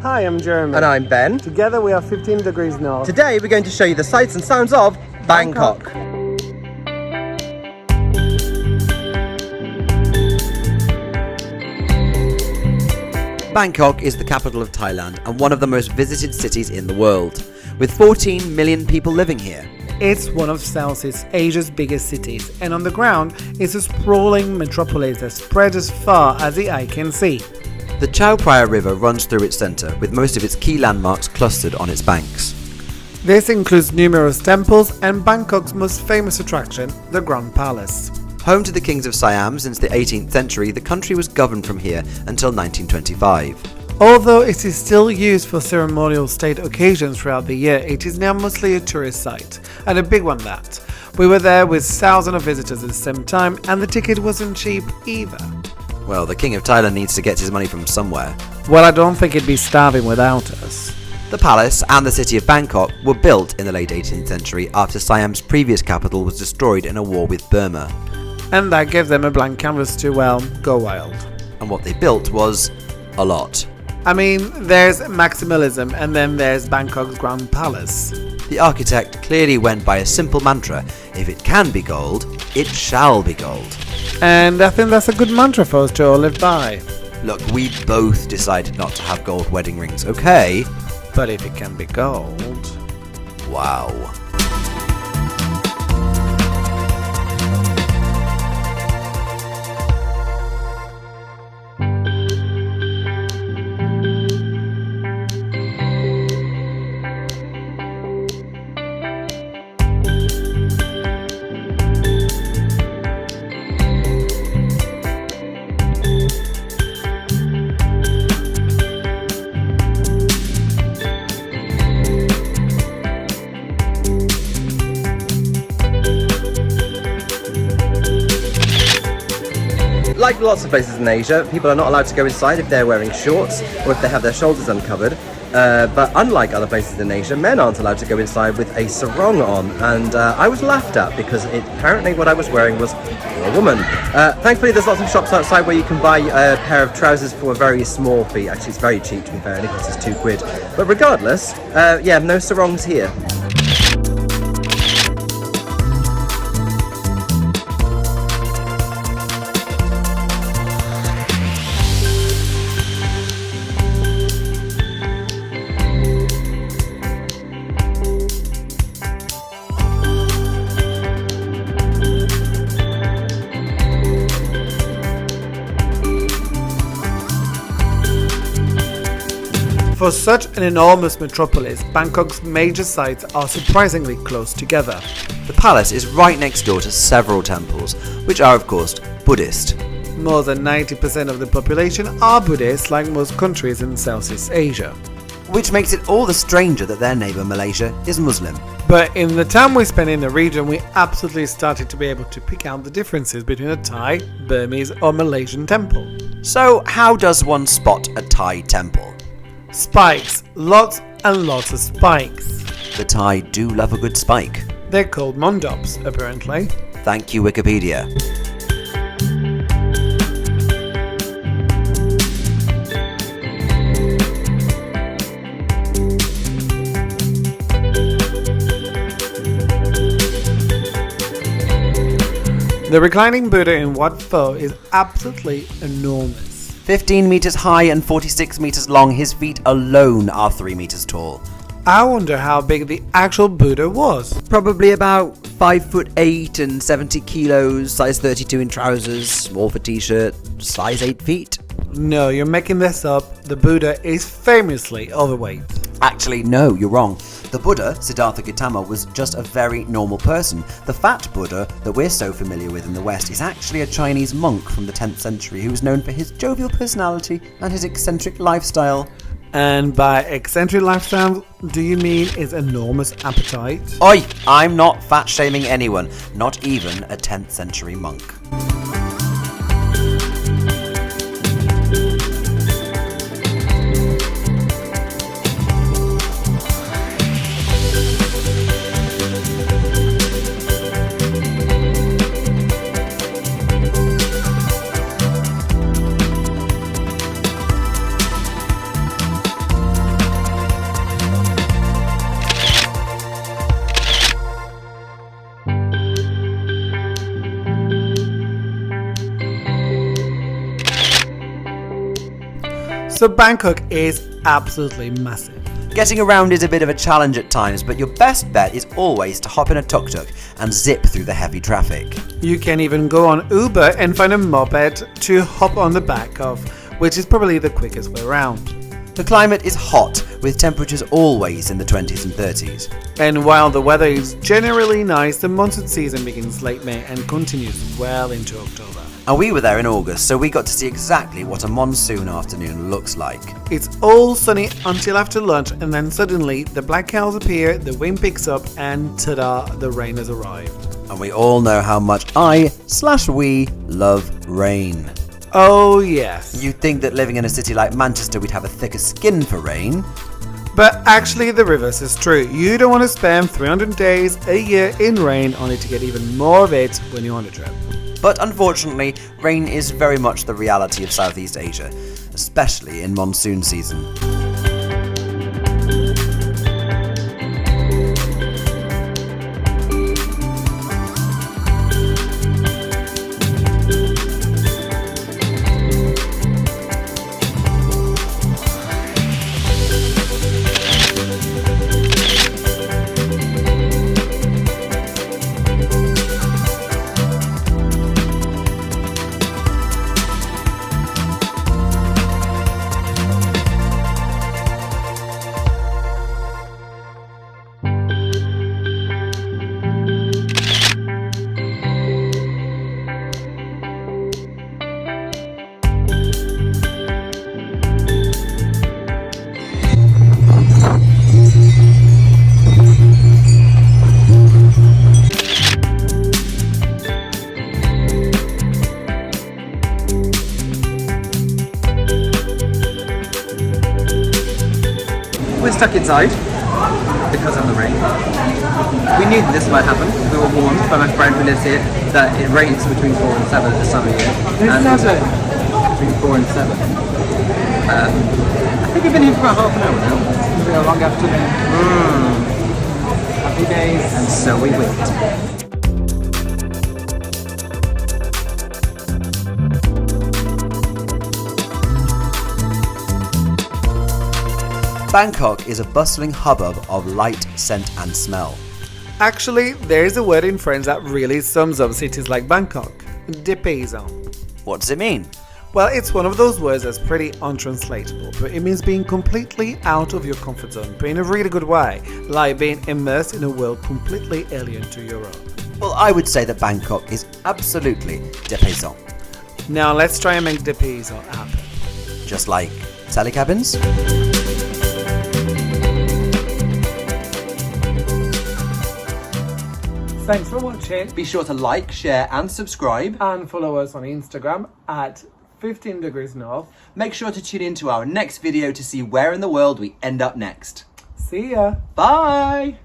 Hi, I'm Jérémy. And I'm Ben. Together we are 15 degrees north. Today we're going to show you the sights and sounds of Bangkok. Bangkok is the capital of Thailand and one of the most visited cities in the world, with 14 million people living here. It's one of Southeast Asia's biggest cities, and on the ground it's a sprawling metropolis that spreads as far as the eye can see. The Chao Phraya River runs through its centre, with most of its key landmarks clustered on its banks. This includes numerous temples and Bangkok's most famous attraction, the Grand Palace. Home to the kings of Siam since the 18th century, the country was governed from here until 1925. Although it is still used for ceremonial state occasions throughout the year, it is now mostly a tourist site, and a big one that. We were there with thousands of visitors at the same time, and the ticket wasn't cheap either. Well, the king of Thailand needs to get his money from somewhere. Well, I don't think he'd be starving without us. The palace and the city of Bangkok were built in the late 18th century after Siam's previous capital was destroyed in a war with Burma. And that gave them a blank canvas to, well, go wild. And what they built was a lot. I mean, there's maximalism and then there's Bangkok's Grand Palace. The architect clearly went by a simple mantra: if it can be gold, it shall be gold. And I think that's a good mantra for us to all live by. Look, we both decided not to have gold wedding rings, okay? But if it can be gold... Wow. Like lots of places in Asia, people are not allowed to go inside if they're wearing shorts or if they have their shoulders uncovered. But unlike other places in Asia, men aren't allowed to go inside with a sarong on, and I was laughed at because apparently what I was wearing was for a woman. Thankfully there's lots of shops outside where you can buy a pair of trousers for a very small fee. Actually, it's very cheap, to be fair, and it costs us £2. But regardless, yeah, no sarongs here. For such an enormous metropolis, Bangkok's major sites are surprisingly close together. The palace is right next door to several temples, which are of course Buddhist. More than 90% of the population are Buddhist, like most countries in Southeast Asia. Which makes it all the stranger that their neighbour Malaysia is Muslim. But in the time we spent in the region, we absolutely started to be able to pick out the differences between a Thai, Burmese or Malaysian temple. So how does one spot a Thai temple? Spikes. Lots and lots of spikes. The Thai do love a good spike. They're called mondops, apparently. Thank you, Wikipedia. The reclining Buddha in Wat Phra is absolutely enormous. 15 meters high and 46 meters long, his feet alone are 3 meters tall. I wonder how big the actual Buddha was. Probably about 5'8" and 70 kilos, size 32 in trousers, small for t-shirt, size 8 feet. No, you're making this up. The Buddha is famously overweight. Actually, no, you're wrong. The Buddha, Siddhartha Gautama, was just a very normal person. The fat Buddha that we're so familiar with in the West is actually a Chinese monk from the 10th century who was known for his jovial personality and his eccentric lifestyle. And by eccentric lifestyle, do you mean his enormous appetite? Oi! I'm not fat-shaming anyone, not even a 10th century monk. So Bangkok is absolutely massive. Getting around is a bit of a challenge at times, but your best bet is always to hop in a tuk-tuk and zip through the heavy traffic. You can even go on Uber and find a moped to hop on the back of, which is probably the quickest way around. The climate is hot, with temperatures always in the 20s and 30s. And while the weather is generally nice, the monsoon season begins late May and continues well into October. And we were there in August, so we got to see exactly what a monsoon afternoon looks like. It's all sunny until after lunch, and then suddenly the black clouds appear, the wind picks up, and ta-da, the rain has arrived. And we all know how much we love rain. Oh yes. You'd think that living in a city like Manchester we'd have a thicker skin for rain. But actually the reverse is true. You don't want to spend 300 days a year in rain only to get even more of it when you're on a trip. But unfortunately, rain is very much the reality of Southeast Asia, especially in monsoon season. We're stuck inside because of the rain. We knew this might happen. We were warned by my friend who lives here that it rains between 4 and 7 at this time of year. Between 4 and 7. I think we've been here for about half an hour now. It's been a long afternoon. Happy days. And so we wait. Bangkok is a bustling hubbub of light, scent and smell. Actually, there is a word in French that really sums up cities like Bangkok. De paysan. What does it mean? Well, it's one of those words that's pretty untranslatable, but it means being completely out of your comfort zone, but in a really good way, like being immersed in a world completely alien to your own. Well, I would say that Bangkok is absolutely de paysan. Now let's try and make de paysan happen. Just like telecabins. Thanks for watching, Be sure to like, share and subscribe. and follow us on Instagram at 15 degrees north. Make sure to tune in to our next video to see where in the world we end up next. See ya! Bye!